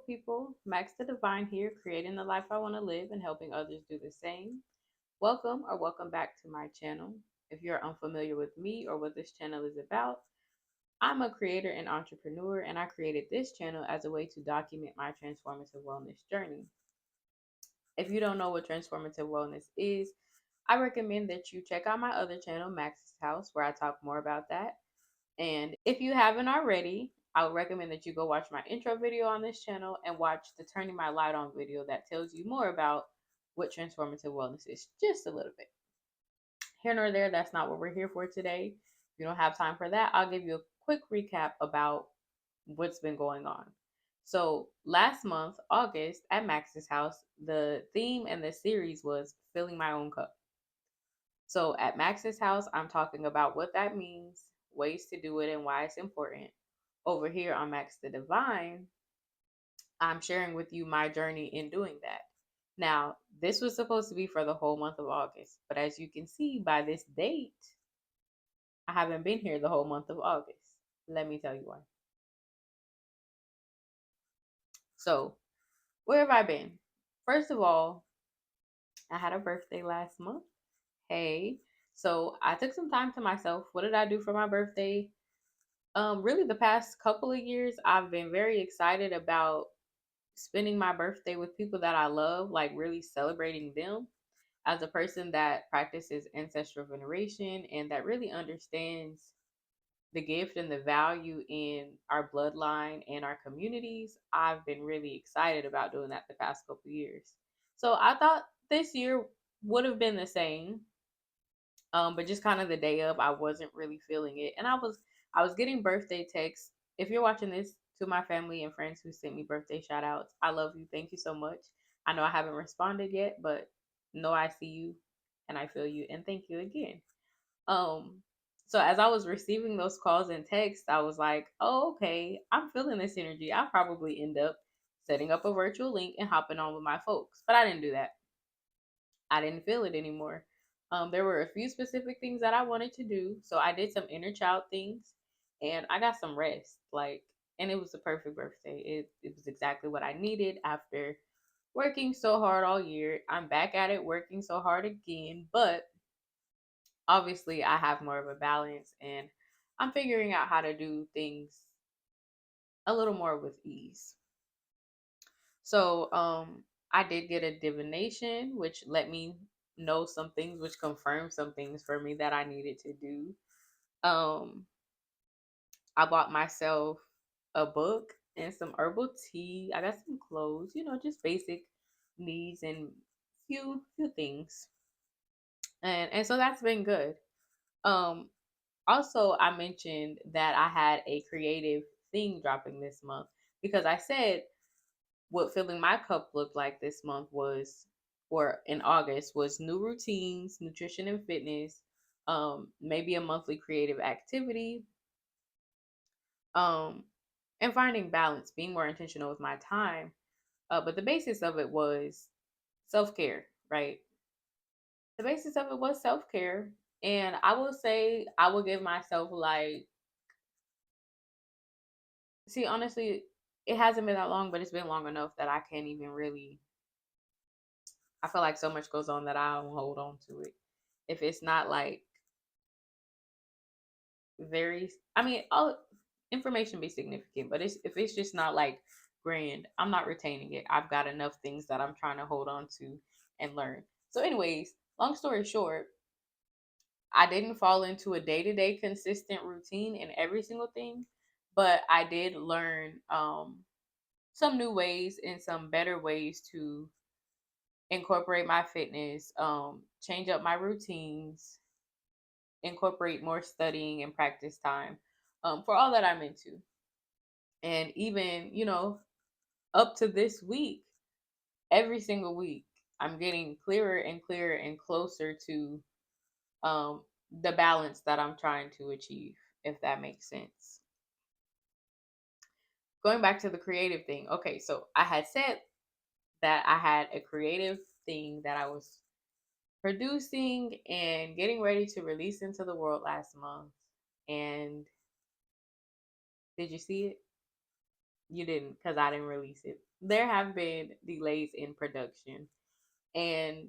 people. Max the Divine here, creating the life I want to live and helping others do the same. Welcome or welcome back to my channel. If you're unfamiliar with me or what this channel is about, I'm a creator and entrepreneur, and I created this channel as a way to document my transformative wellness journey. If you don't know what transformative wellness is, I recommend that you check out my other channel, Max's House, where I talk more about that. And if you haven't already, I would recommend that you go watch my intro video on this channel and watch the Turning My Light On video that tells you more about what transformative wellness is, just a little bit. Here nor there, that's not what we're here for today. If you don't have time for that, I'll give you a quick recap about what's been going on. So last month, August, at Max's house, the theme and the series was filling my own cup. So at Max's house, I'm talking about what that means, ways to do it, and why it's important. Over here on Max the Divine, I'm sharing with you my journey in doing that. Now, this was supposed to be for the whole month of August, but as you can see by this date, I haven't been here the whole month of August. Let me tell you why. So, where have I been? First of all, I had a birthday last month. Hey, so I took some time to myself. What did I do for my birthday? Really, the past couple of years, I've been very excited about spending my birthday with people that I love, like really celebrating them. As a person that practices ancestral veneration and that really understands the gift and the value in our bloodline and our communities, I've been really excited about doing that the past couple of years. So I thought this year would have been the same, but just kind of the day of, I wasn't really feeling it, and I was getting birthday texts. If you're watching this, to my family and friends who sent me birthday shout outs, I love you. Thank you so much. I know I haven't responded yet, but know I see you and I feel you, and thank you again. Um, so as I was receiving those calls and texts, I was like, oh, okay, I'm feeling this energy. I'll probably end up setting up a virtual link and hopping on with my folks. But I didn't do that. I didn't feel it anymore. There were a few specific things that I wanted to do. So I did some inner child things and I got some rest. And it was the perfect birthday. It was exactly what I needed after working so hard all year. I'm back at it, working so hard again, but obviously I have more of a balance and I'm figuring out how to do things a little more with ease. So I did get a divination, which let me know some things, which confirmed some things for me that I needed to do. Um I bought myself a book and some herbal tea. I got some clothes, just basic needs and few things. And so that's been good. Um Also, I mentioned that I had a creative thing dropping this month because I said what filling my cup looked like this month was, or in August, was new routines, nutrition and fitness, maybe a monthly creative activity, um, and finding balance, being more intentional with my time. But the basis of it was self care, right? The basis of it was self care. And I will say, I will give myself like, see, honestly, it hasn't been that long, but it's been long enough that I can't even really. I feel like so much goes on that I don't hold on to it. If it's not like very, I mean, all information be significant, but if it's just not like grand, I'm not retaining it. I've got enough things that I'm trying to hold on to and learn. So, anyways, long story short, I didn't fall into a day to day consistent routine in every single thing, but I did learn some new ways and some better ways to incorporate my fitness, change up my routines, incorporate more studying and practice time, for all that I'm into. And even, up to this week, every single week, I'm getting clearer and clearer and closer to um, the balance that I'm trying to achieve, if that makes sense. Going back to the creative thing. Okay, so I had said that I had a creative thing that I was producing and getting ready to release into the world last month. And did you see it? You didn't, because I didn't release it. there have been delays in production. And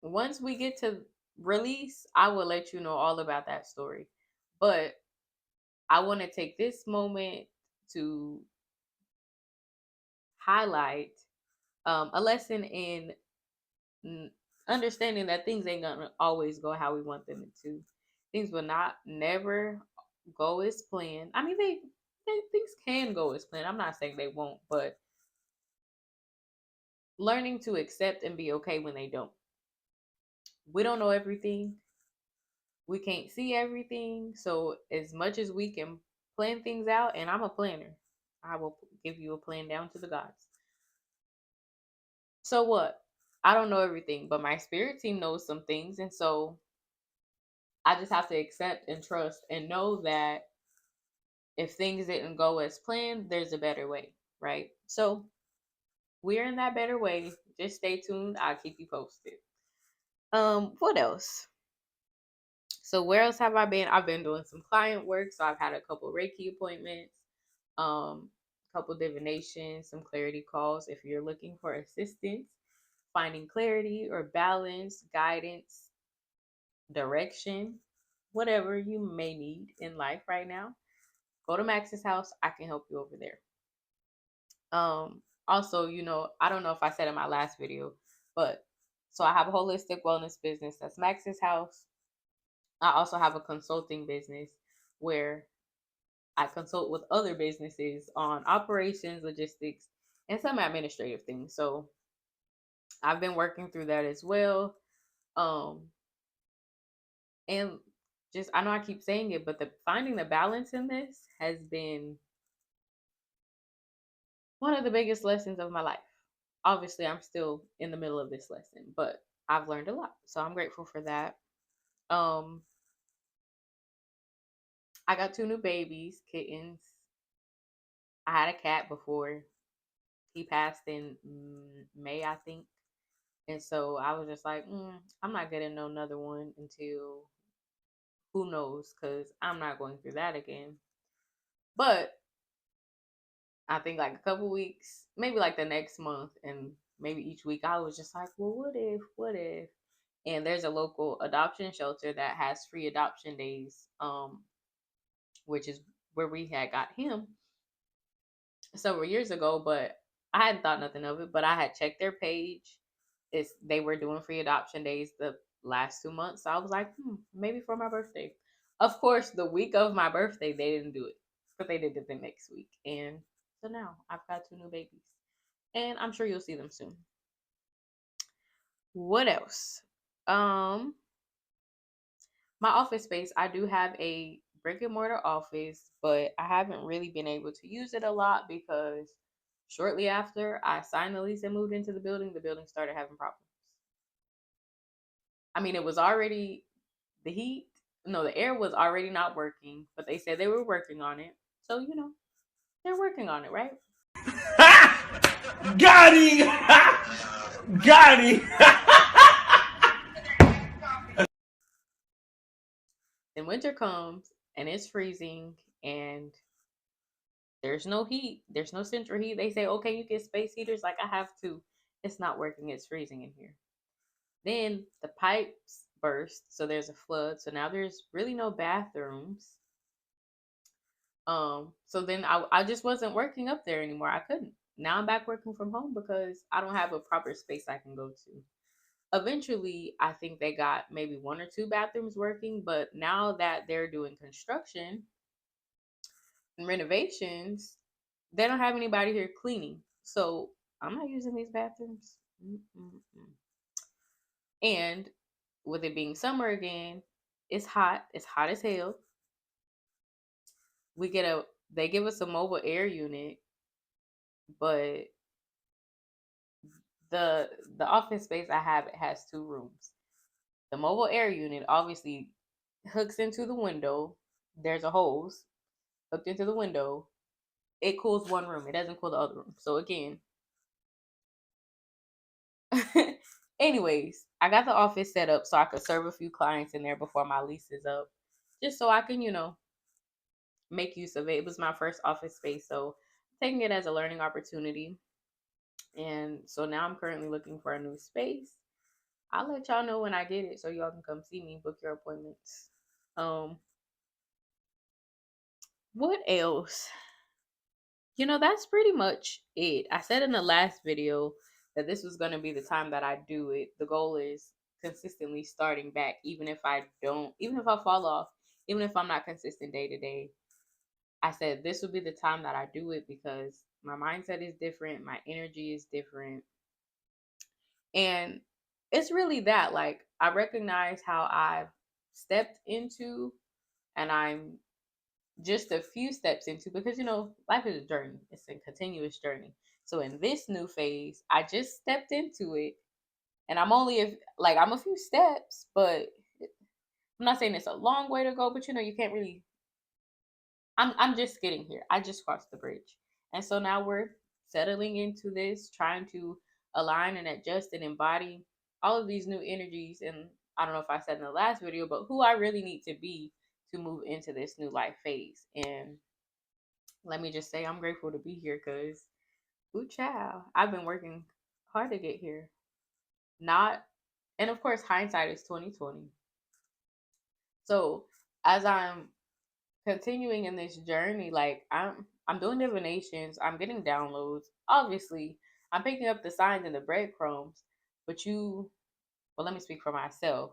once we get to release, I will let you know all about that story. But I want to take this moment to highlight a lesson in n- understanding that things ain't gonna always go how we want them to. Things will not never go as planned. I mean, they things can go as planned. I'm not saying they won't, but learning to accept and be okay when they don't. We don't know everything. We can't see everything. So as much as we can plan things out, and I'm a planner, I will give you a plan down to the gods. So what? I don't know everything, but my spirit team knows some things, and so I just have to accept and trust and know that if things didn't go as planned, there's a better way, right? So we're in that better way. Just stay tuned. I'll keep you posted. What else? So where else have I been? I've been doing some client work. So I've had a couple Reiki appointments, couple divinations, some clarity calls. If you're looking for assistance, finding clarity or balance, guidance, direction, whatever you may need in life right now, go to Max's house. I can help you over there. Also, I don't know if I said in my last video, but so I have a holistic wellness business that's Max's house. I also have a consulting business where I consult with other businesses on operations, logistics, and some administrative things. So I've been working through that as well. Um, and just I know I keep saying it, but the finding the balance in this has been one of the biggest lessons of my life. Obviously, I'm still in the middle of this lesson, but I've learned a lot. So I'm grateful for that. Um, I got two new babies, kittens. I had a cat before. He passed in May, I think. And so I was just like, I'm not getting no another one until who knows, because I'm not going through that again. But I think like a couple weeks, maybe like the next month, and maybe each week, I was just like, well, what if, what if? And there's a local adoption shelter that has free adoption days, which is where we had got him several years ago, but I hadn't thought nothing of it. But I had checked their page. They were doing free adoption days the last 2 months. So I was like, maybe for my birthday. Of course, the week of my birthday, they didn't do it, but they did it the next week. And so now I've got two new babies, and I'm sure you'll see them soon. What else? Um, my office space, I do have a brick and mortar office, but I haven't really been able to use it a lot because shortly after I signed the lease and moved into the building started having problems. I mean, it was already the heat, no, the air was already not working, but they said they were working on it. So, they're working on it, right? Got him! Got him! Then winter comes and it's freezing and there's no heat. There's no central heat. They say, okay, you get space heaters. Like, I have to. It's not working. It's freezing in here. Then the pipes burst. So there's a flood. So now there's really no bathrooms. So then I just wasn't working up there anymore. I couldn't. Now I'm back working from home because I don't have a proper space I can go to. Eventually, I think they got maybe one or two bathrooms working, but now that they're doing construction and renovations, they don't have anybody here cleaning. So I'm not using these bathrooms. Mm-mm-mm. And with it being summer again, it's hot. It's hot as hell. They give us a mobile air unit, but the the office space I have, it has two rooms. The mobile air unit obviously hooks into the window. There's a hose hooked into the window. It cools one room. It doesn't cool the other room. So again, anyways, I got the office set up so I could serve a few clients in there before my lease is up. Just so I can, make use of it. It was my first office space, so taking it as a learning opportunity. And so now I'm currently looking for a new space. I'll let y'all know when I get it so y'all can come see me, book your appointments. Um, what else? That's pretty much it. I said in the last video that this was going to be the time that I do it. The goal is consistently starting back, even if I fall off, even if I'm not consistent day to day. I said this would be the time that I do it because my mindset is different, my energy is different. And it's really that, like, I recognize how I've stepped into, and I'm just a few steps into, because life is a journey, it's a continuous journey. So in this new phase, I just stepped into it, and I'm a few steps, but I'm not saying it's a long way to go, but you can't really. I'm just getting here. I just crossed the bridge. And so now we're settling into this, trying to align and adjust and embody all of these new energies. And I don't know if I said in the last video, but who I really need to be to move into this new life phase. And let me just say, I'm grateful to be here because, ooh, child, I've been working hard to get here. Not, and of course, hindsight is 2020. So as I'm continuing in this journey, like I'm doing divinations, I'm getting downloads. Obviously, I'm picking up the signs and the breadcrumbs, but well, let me speak for myself.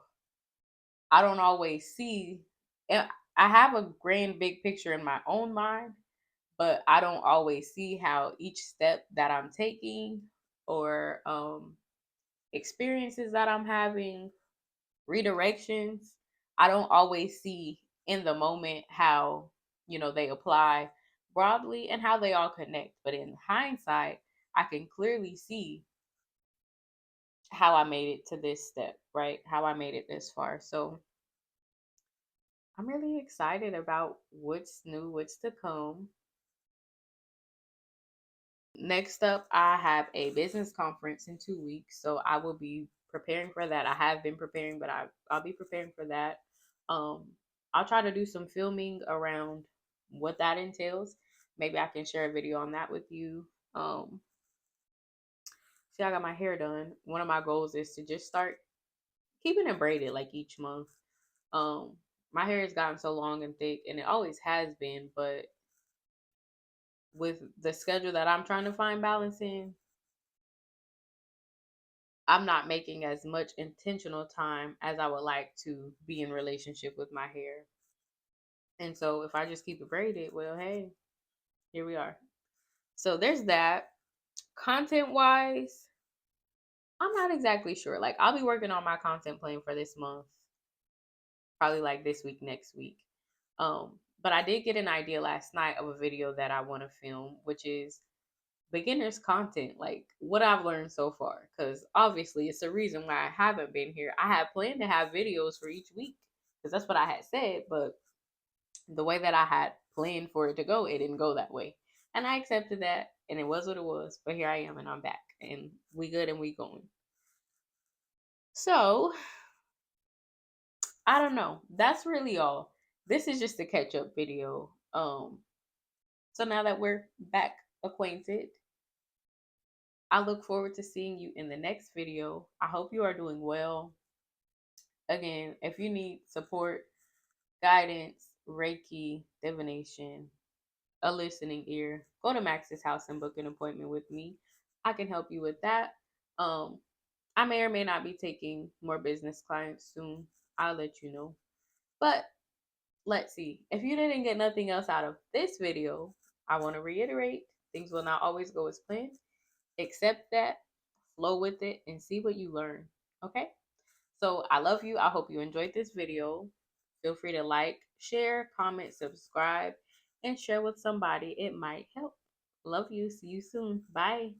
I don't always see, and I have a grand big picture in my own mind, but I don't always see how each step that I'm taking, or experiences that I'm having, redirections, I don't always see in the moment how, they apply broadly and how they all connect. But in hindsight, I can clearly see how I made it to this step, right? How I made it this far. So I'm really excited about what's new, what's to come. Next up, I have a business conference in 2 weeks, so I will be preparing for that. I have been preparing, but I'll be preparing for that. Um, I'll try to do some filming around what that entails. Maybe I can share a video on that with you. See, I got my hair done. One of my goals is to just start keeping it braided like each month. Um, my hair has gotten so long and thick, and it always has been, but with the schedule that I'm trying to find balance in, I'm not making as much intentional time as I would like to be in relationship with my hair. And so if I just keep it braided, well, hey, here we are. So there's that. Content wise, I'm not exactly sure. Like, I'll be working on my content plan for this month, probably like this week, next week. But I did get an idea last night of a video that I want to film, which is beginners content, like what I've learned so far, because obviously it's a reason why I haven't been here. I had planned to have videos for each week because that's what I had said, but the way that I had planned for it to go, it didn't go that way, and I accepted that, and it was what it was. But here I am, and I'm back, and we good, and we going. So I don't know, that's really all. This is just a catch up video. So now that we're back acquainted, I look forward to seeing you in the next video. I hope you are doing well. Again, if you need support, guidance, Reiki, divination, a listening ear, go to Max's house and book an appointment with me. I can help you with that. Um, I may or may not be taking more business clients soon. I'll let you know. But let's see. If you didn't get nothing else out of this video, I want to reiterate, things will not always go as planned. Accept that, flow with it, and see what you learn. Okay? So I love you. I hope you enjoyed this video. Feel free to like, share, comment, subscribe, and share with somebody. It might help. Love you. See you soon. Bye.